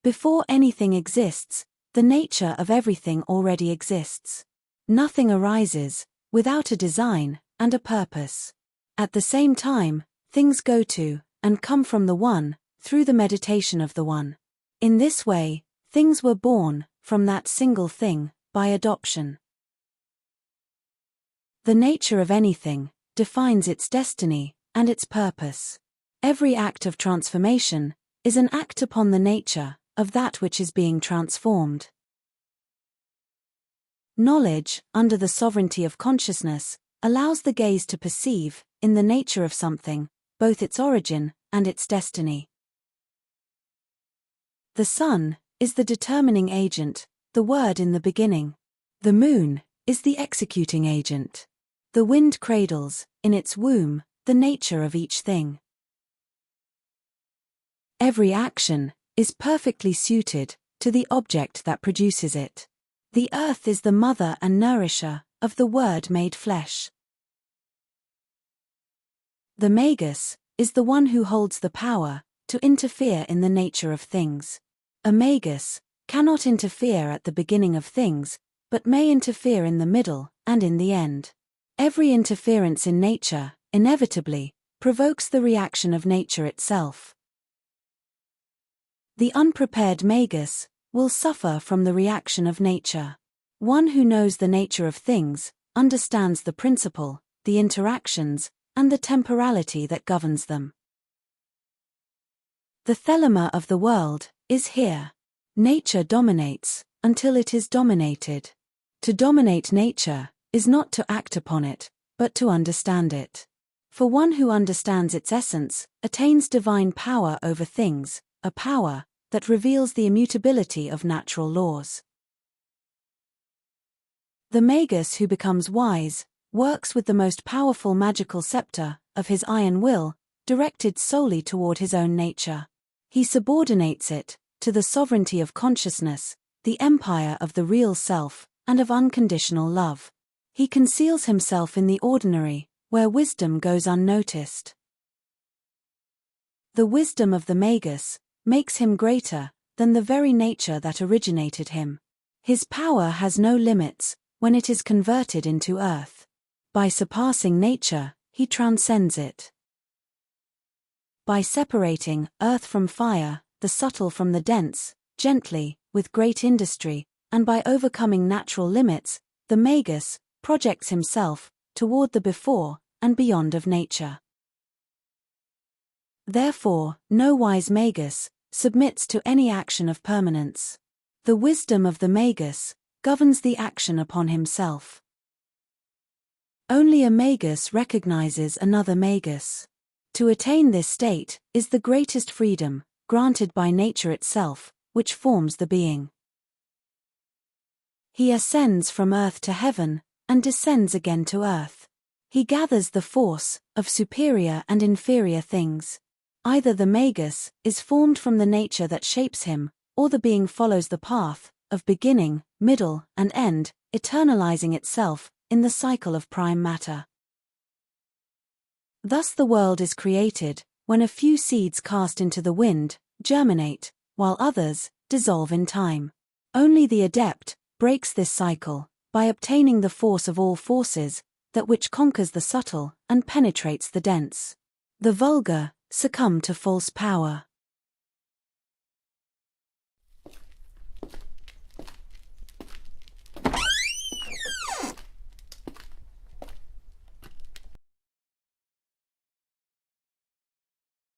Before anything exists, the nature of everything already exists. Nothing arises without a design and a purpose. At the same time, things go to and come from the One through the meditation of the One. In this way, things were born from that single thing by adoption. The nature of anything defines its destiny and its purpose. Every act of transformation is an act upon the nature of that which is being transformed. Knowledge, under the sovereignty of consciousness, allows the gaze to perceive, in the nature of something, both its origin and its destiny. The sun is the determining agent, the word in the beginning. The moon is the executing agent. The wind cradles, in its womb, the nature of each thing. Every action is perfectly suited to the object that produces it. The earth is the mother and nourisher of the Word made flesh. The magus is the one who holds the power to interfere in the nature of things. A magus cannot interfere at the beginning of things, but may interfere in the middle and in the end. Every interference in nature, inevitably, provokes the reaction of nature itself. The unprepared magus will suffer from the reaction of nature. One who knows the nature of things understands the principle, the interactions, and the temporality that governs them. The thelema of the world is here. Nature dominates until it is dominated. To dominate nature is not to act upon it, but to understand it. For one who understands its essence attains divine power over things, a power that reveals the immutability of natural laws. The magus who becomes wise works with the most powerful magical scepter of his iron will, directed solely toward his own nature. He subordinates it to the sovereignty of consciousness, the empire of the real self, and of unconditional love. He conceals himself in the ordinary, where wisdom goes unnoticed. The wisdom of the magus makes him greater than the very nature that originated him. His power has no limits when it is converted into earth. By surpassing nature, he transcends it. By separating earth from fire, the subtle from the dense, gently, with great industry, and by overcoming natural limits, the magus projects himself toward the before and beyond of nature. Therefore, no wise magus submits to any action of permanence. The wisdom of the magus governs the action upon himself. Only a magus recognizes another magus. To attain this state is the greatest freedom, granted by nature itself, which forms the being. He ascends from earth to heaven, and descends again to earth. He gathers the force of superior and inferior things. Either the magus is formed from the nature that shapes him, or the being follows the path of beginning, middle, and end, eternalizing itself in the cycle of prime matter. Thus the world is created, when a few seeds cast into the wind germinate, while others dissolve in time. Only the adept breaks this cycle by obtaining the force of all forces, that which conquers the subtle and penetrates the dense. The vulgar succumb to false power.